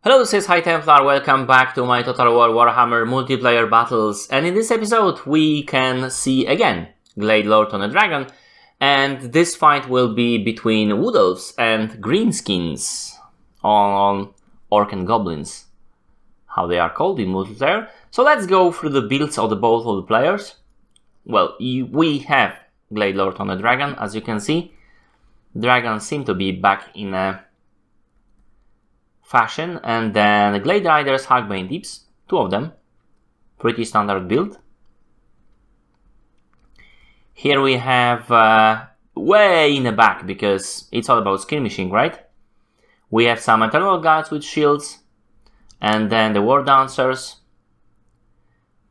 Hello, this is High Templar, welcome back to my Total War Warhammer Multiplayer Battles, and in this episode we can see again Glade Lord on a dragon, and this fight will be between Wood Elves and Greenskins on Orc and Goblins, how they are called in multiplayer. So let's go through the builds of both of the players. Well, we have Glade Lord on a dragon, as you can see. Dragons seem to be back in a fashion, and then Glade Riders, Hagbane Tips, two of them, pretty standard build. Here we have way in the back, because it's all about skirmishing, right? We have some Eternal Guards with shields, and then the War Dancers,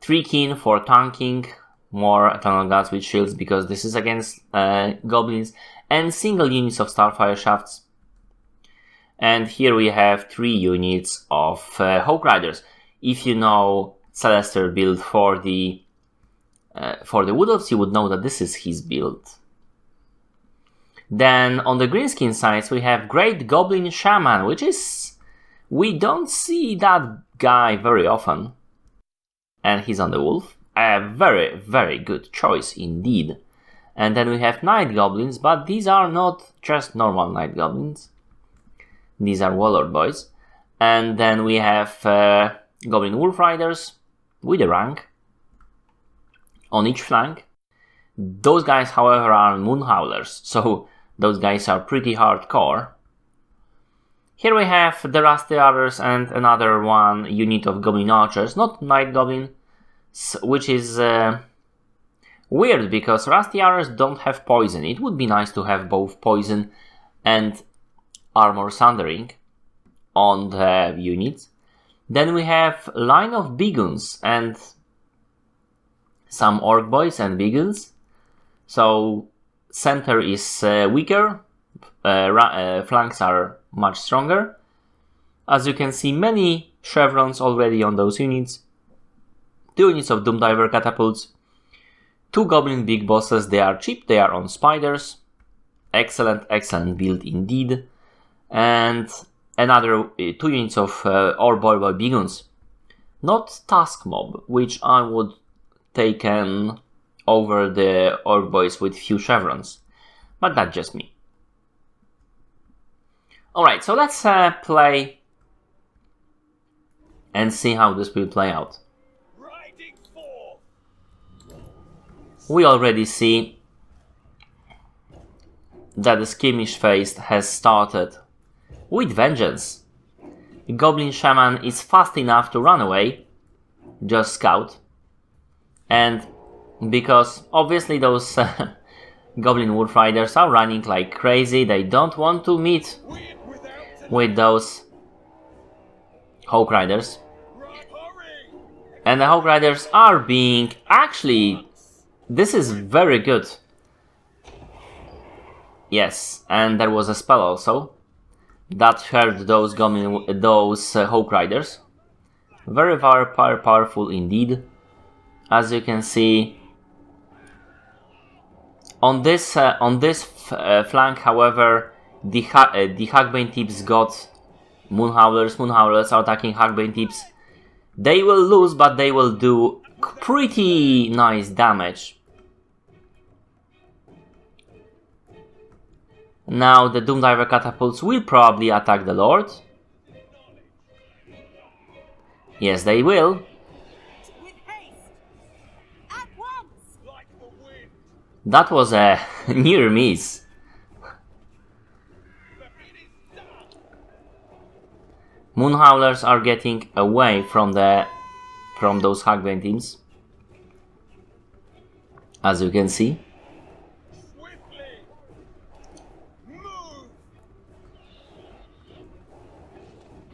3 kin for tanking, more Eternal Guards with shields because this is against goblins, and single units of Starfire Shafts. And here we have 3 units of Hawk Riders. If you know Celester build for the Wood Elves, you would know that this is his build. Then on the Greenskin sides we have Great Goblin Shaman, which is... we don't see that guy very often. And he's on the Wolf. A very, very good choice indeed. And then we have Night Goblins, but these are not just normal Night Goblins. These are Warlord boys. And then we have Goblin Wolf Riders with a rank on each flank. Those guys, however, are Moon Howlers, so those guys are pretty hardcore. Here we have the Rusty Archers and another one unit of Goblin Archers, not Night Goblin, which is weird because Rusty Archers don't have poison. It would be nice to have both poison and armor sundering on the units. Then we have line of Beagons and some Orc boys and Beagons. So center is weaker, flanks are much stronger. As you can see, many chevrons already on those units. 2 units of Doomdiver catapults. 2 Goblin Big Bosses, they are cheap, they are on spiders. Excellent, excellent build indeed. And another 2 units of Orc Boy Beagons. Not Task Mob, which I would taken over the Orc Boys with few chevrons. But that's just me. Alright, so let's play and see how this will play out. We already see that the skirmish phase has started with vengeance. The Goblin Shaman is fast enough to run away, just scout. And because obviously those Goblin Wolf Riders are running like crazy, they don't want to meet with those Hawk Riders. And the Hawk Riders are being... actually, this is very good. Yes, and there was a spell also that hurt those Hawk Riders. Very, very powerful indeed. As you can see, on this flank, however, the Hagbane Tips got Moon Howlers. Moon Howlers are attacking Hagbane Tips. They will lose, but they will do pretty nice damage. Now the Doomdiver catapults will probably attack the Lord. Yes, they will. That was a near miss. Moon Howlers are getting away from those Hagbane teams, as you can see.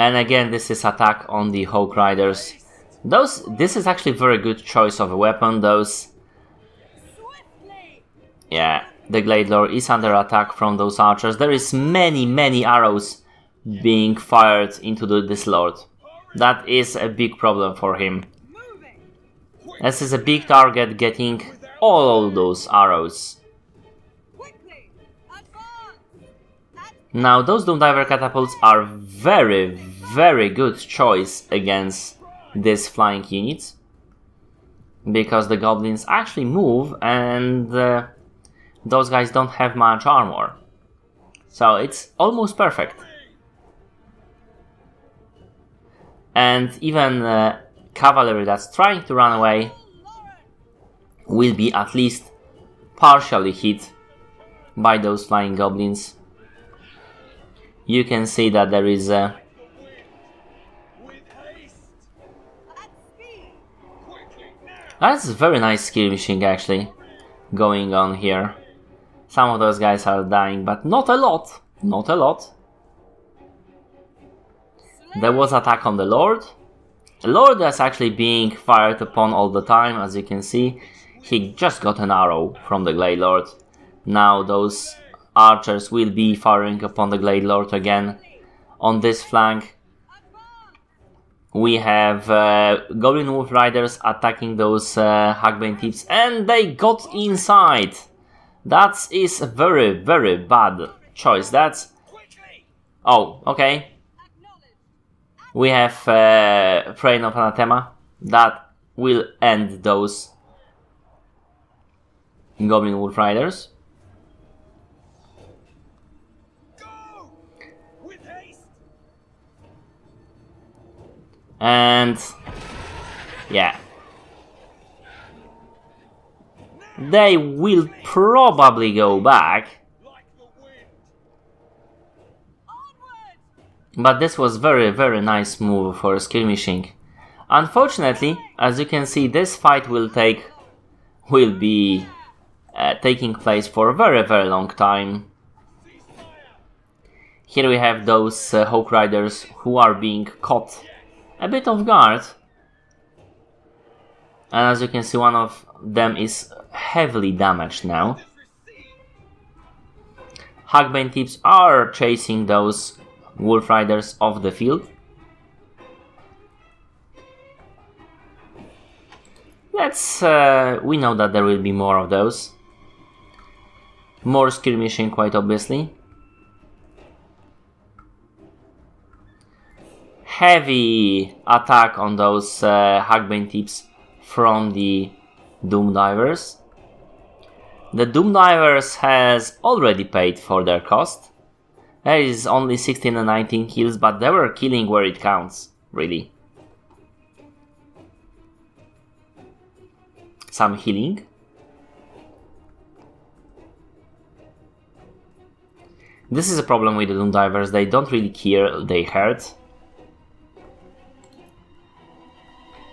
And again, this is attack on the Hawk Riders. This is actually very good choice of a weapon. Yeah, the Glade Lord is under attack from those archers. There is many arrows being fired into this Lord. That is a big problem for him. This is a big target getting all those arrows. Now those Doomdiver catapults are very, very good choice against these flying units, because the goblins actually move and those guys don't have much armor. So it's almost perfect. And even cavalry that's trying to run away will be at least partially hit by those flying goblins. You can see that there is a that's very nice skirmishing actually going on here. Some of those guys are dying, but not a lot. Not a lot. There was attack on the Lord. The Lord is actually being fired upon all the time, as you can see. He just got an arrow from the Glade Lord. Now those archers will be firing upon the Glade Lord again. On this flank we have Goblin Wolf Riders attacking those Hagbane Tips, and they got inside. That is a very, very bad choice. That's... Oh, okay. We have Train of Anathema. That will end those Goblin Wolf Riders. And... yeah. They will probably go back. But this was very, very nice move for skirmishing. Unfortunately, as you can see, this fight will be taking place for a very, very long time. Here we have those Hawk Riders who are being caught a bit off guard. And as you can see, one of them is heavily damaged now. Hagbane Tips are chasing those Wolf Riders off the field. We know that there will be more of those. More skirmishing, quite obviously. Heavy attack on those Hagbane Tips from the Doom Divers. The Doom Divers has already paid for their cost. There is only 16 and 19 kills, but they were killing where it counts, really. Some healing. This is a problem with the Doom Divers, they don't really care, they hurt.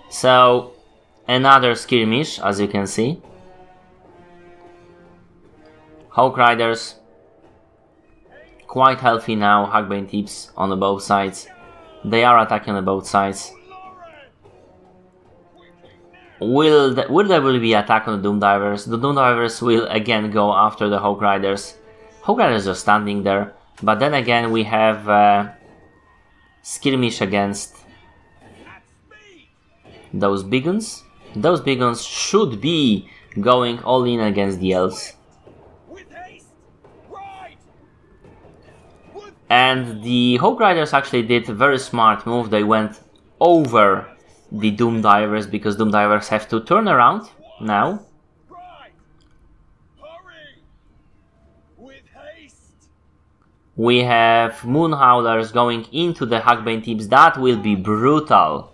So, another skirmish, as you can see. Hawk Riders, quite healthy now, Hagbane Tips on both sides. They are attacking on both sides. Will there be attack on the Doom Divers? The Doom Divers will again go after the Hawk Riders. Hawk Riders are standing there, but then again we have skirmish against those Biguns. Those Biguns should be going all in against the Elves. And the Hawk Riders actually did a very smart move. They went over the Doom Divers, because Doom Divers have to turn around now. We have Moon Howlers going into the Hagbane Tips. That will be brutal.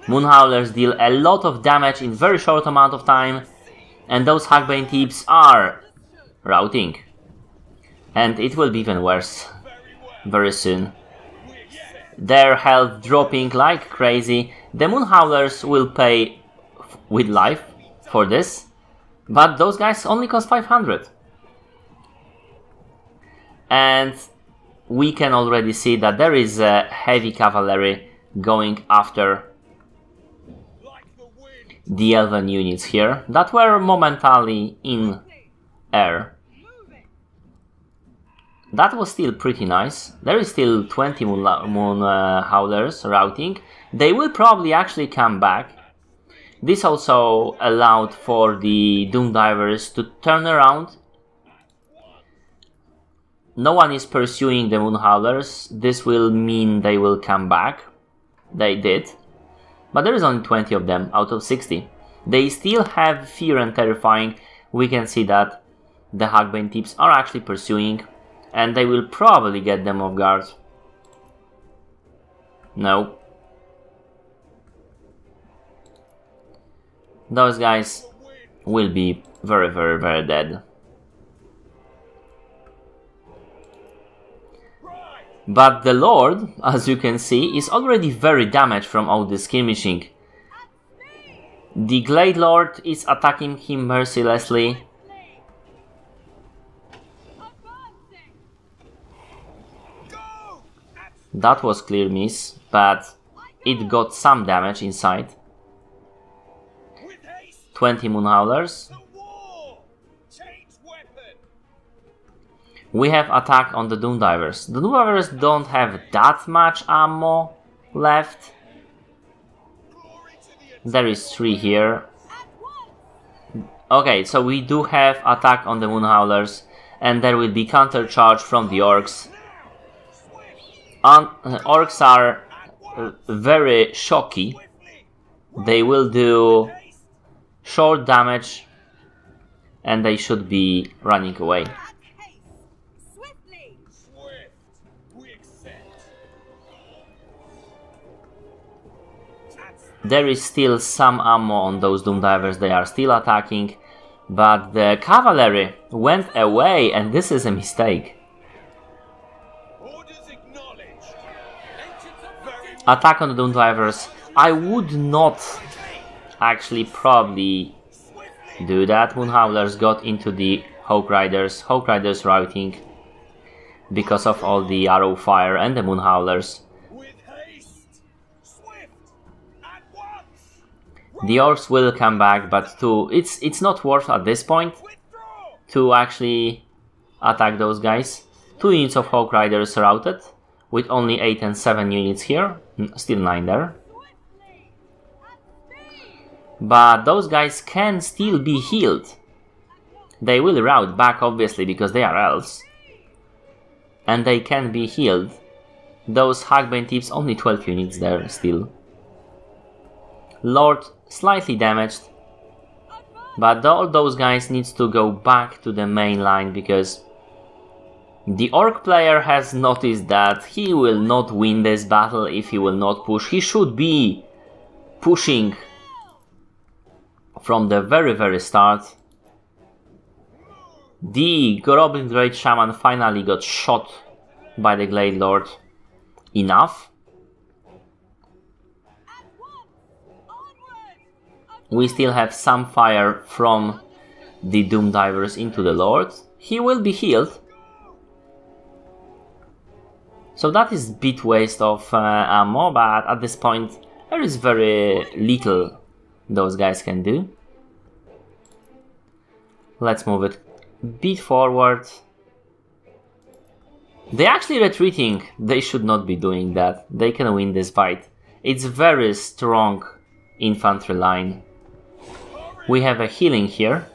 Moon Howlers deal a lot of damage in very short amount of time, and those Hagbane Tips are routing. And it will be even worse very soon. Their health dropping like crazy. The Moon Howlers will pay with life for this, but those guys only cost 500. And we can already see that there is a heavy cavalry going after the Elven units here that were momentarily in air. That was still pretty nice. There is still 20 Moon Howlers routing. They will probably actually come back. This also allowed for the Doom Divers to turn around No one is pursuing the Moonhowlers. This will mean they will come back. They did. But there is only 20 of them out of 60. They still have Fear and Terrifying. We can see that the Hagbane tips are actually pursuing. And they will probably get them off guard. No. Those guys will be very, very, very dead. But the Lord, as you can see, is already very damaged from all this skirmishing. The Glade Lord is attacking him mercilessly. That was clear miss, but it got some damage inside. 20 Moonhowlers. We have attack on the Doomdivers. The Doomdivers don't have that much ammo left. There is 3 here. Okay, so we do have attack on the Moonhowlers, and there will be counter-charge from the Orcs. Orcs are very shocky. They will do short damage, and they should be running away. There is still some ammo on those Doomdivers, they are still attacking, but the cavalry went away, and this is a mistake. Attack on the Doomdivers. I would not actually probably do that. Moonhowlers got into the Hawk Riders. Hawk Riders routing because of all the arrow fire and the Moonhowlers. The Orcs will come back, but it's not worth at this point to actually attack those guys. 2 units of Hawk Riders routed, with only 8 and 7 units here, still 9 there. But those guys can still be healed. They will rout back, obviously, because they are elves. And they can be healed. Those Hagbane tips, only 12 units there still. Lord slightly damaged, but all those guys needs to go back to the main line, because the Orc player has noticed that he will not win this battle if he will not push. He should be pushing from the very, very start. The Goblin Great Shaman finally got shot by the Glade Lord. Enough. We still have some fire from the Doomdivers into the Lord. He will be healed. So that is a bit waste of ammo, but at this point there is very little those guys can do. Let's move it a bit forward. They're actually retreating. They should not be doing that. They can win this fight. It's very strong infantry line. We have a healing here.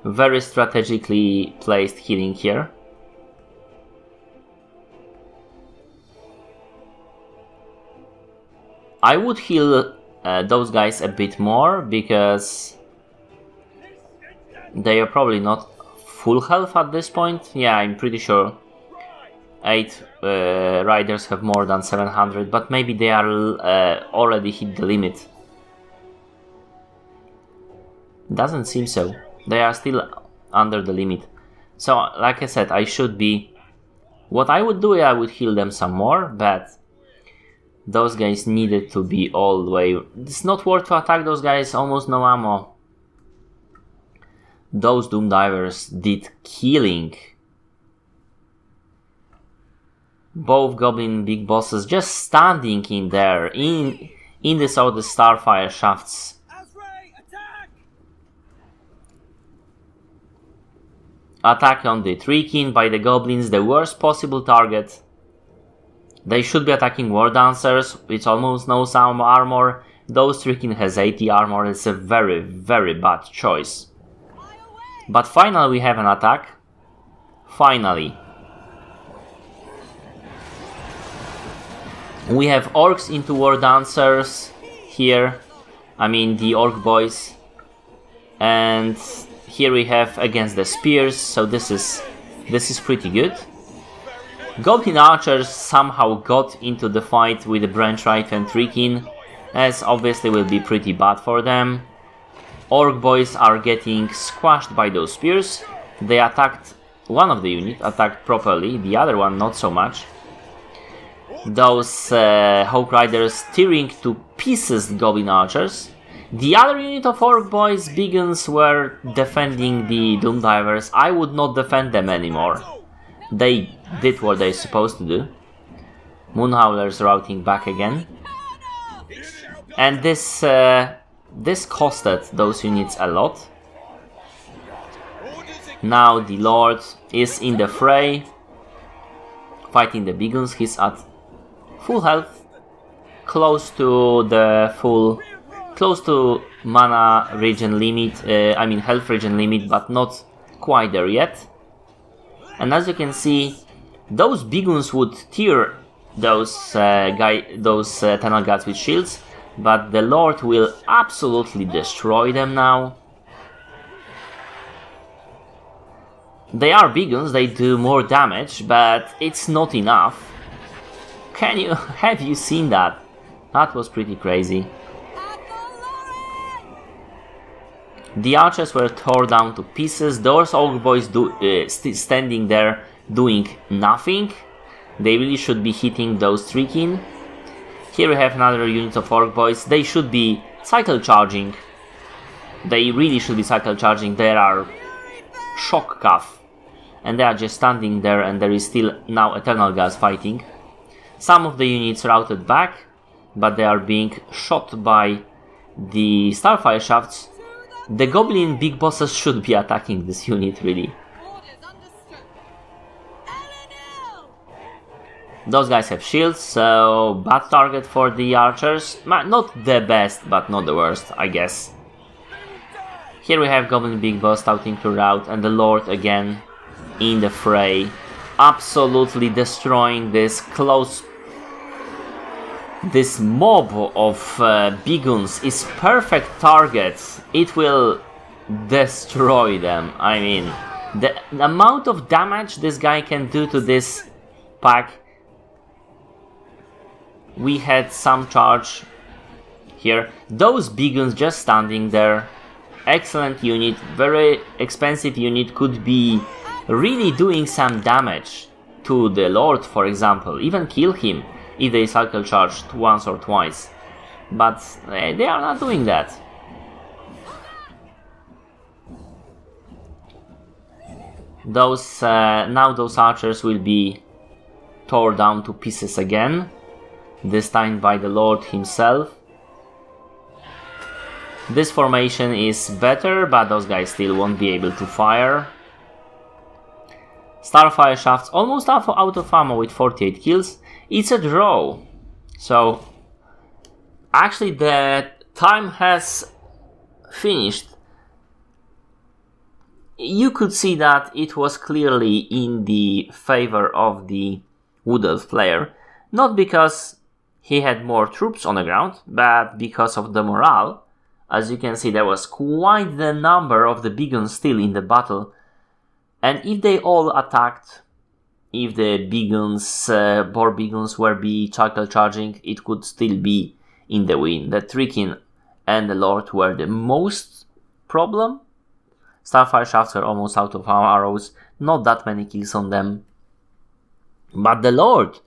Very strategically placed healing here. I would heal those guys a bit more, because they are probably not full health at this point. Yeah, I'm pretty sure 8 riders have more than 700, but maybe they are already hit the limit. Doesn't seem so. They are still under the limit. So, like I said, I should be... What I would do, I would heal them some more, but those guys needed to be all the way... It's not worth to attack those guys, almost no ammo. Those Doomdivers did killing. Both Goblin big bosses just standing in there, in the sort of Starfire shafts. Attack on the Treekin by the Goblins, the worst possible target. They should be attacking War Dancers, which almost no some armor. Those Treekin has 80 armor, it's a very, very bad choice. But finally we have an attack. Finally. We have orcs into war dancers here. I mean the orc boys. And here we have against the spears, so this is pretty good. Goblin archers somehow got into the fight with the branch rifle and Trikin, as obviously will be pretty bad for them. Orc boys are getting squashed by those spears. They attacked, one of the units attacked properly, the other one not so much. Those Hawk Riders tearing to pieces the Goblin archers. The other unit of Orc boys, Biggins, were defending the Doom Divers. I would not defend them anymore. They did what they're supposed to do. Moonhowlers routing back again. And this costed those units a lot. Now the Lord is in the fray, fighting the Biggins. He's at full health, close to mana regen limit, health regen limit, but not quite there yet. And as you can see, those Biggins would tear those tunnel guards with shields, but the Lord will absolutely destroy them now. They are Biggins, they do more damage, but it's not enough. Have you seen that? That was pretty crazy. The archers were torn down to pieces. Those Orc boys standing there doing nothing. They really should be hitting those Trikin. Here we have another unit of Orc boys. They should be cycle charging. They really should be cycle charging. There are shock cuff. And they are just standing there, and there is still now Eternal Gas fighting. Some of the units routed back, but they are being shot by the Starfire shafts. The Goblin big bosses should be attacking this unit, really. Those guys have shields, so bad target for the archers. Not the best, but not the worst, I guess. Here we have Goblin big boss starting to rout, and the Lord again in the fray, absolutely destroying this mob of Biggins is perfect target. It will destroy them. I mean, the amount of damage this guy can do to this pack. We had some charge here. Those Biggins just standing there. Excellent unit, very expensive unit, could be really doing some damage to the Lord, for example, even kill him if they cycle charged once or twice, but they are not doing that. Now those archers will be torn down to pieces again, this time by the Lord himself. This formation is better, but those guys still won't be able to fire. Starfire shafts almost out of ammo with 48 kills. It's a draw. So actually the time has finished. You could see that it was clearly in the favor of the Wood Elf player. Not because he had more troops on the ground, but because of the morale. As you can see, there was quite the number of the Biggins still in the battle. And if they all attacked, if the Biggins, Boar Biggins were be cycle charging, it could still be in the win. The Trikin and the Lord were the most problem. Starfire shafts were almost out of arrows, not that many kills on them. But the Lord,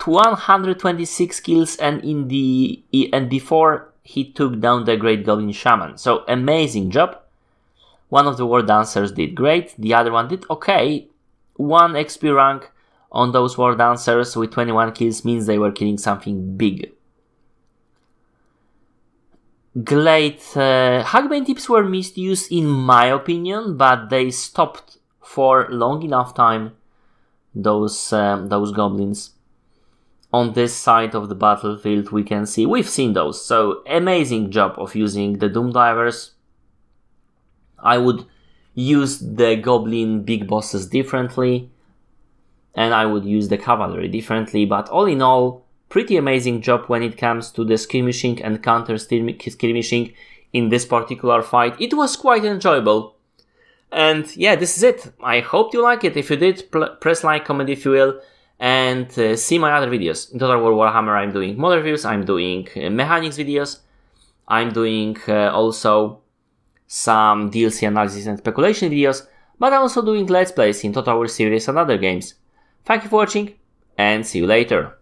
126 kills, and before he took down the Great Goblin Shaman. So amazing job. One of the War Dancers did great, the other one did okay. 1 XP rank on those War Dancers with 21 kills means they were killing something big. Glade Hagbane tips were misused in my opinion, but they stopped for long enough time those goblins. On this side of the battlefield we can see, we've seen those, so amazing job of using the Doom Divers. I would used the goblin big bosses differently, and I would use the cavalry differently, but all in all, pretty amazing job when it comes to the skirmishing and counter skirmishing in this particular fight. It was quite enjoyable. And yeah, this is it. I hope you like it. If you did, press like, comment if you will, and see my other videos. In Total War Warhammer, I'm doing mod reviews, I'm doing mechanics videos, I'm doing also some DLC analysis and speculation videos, but I'm also doing Let's Plays in Total War series and other games. Thank you for watching, and see you later.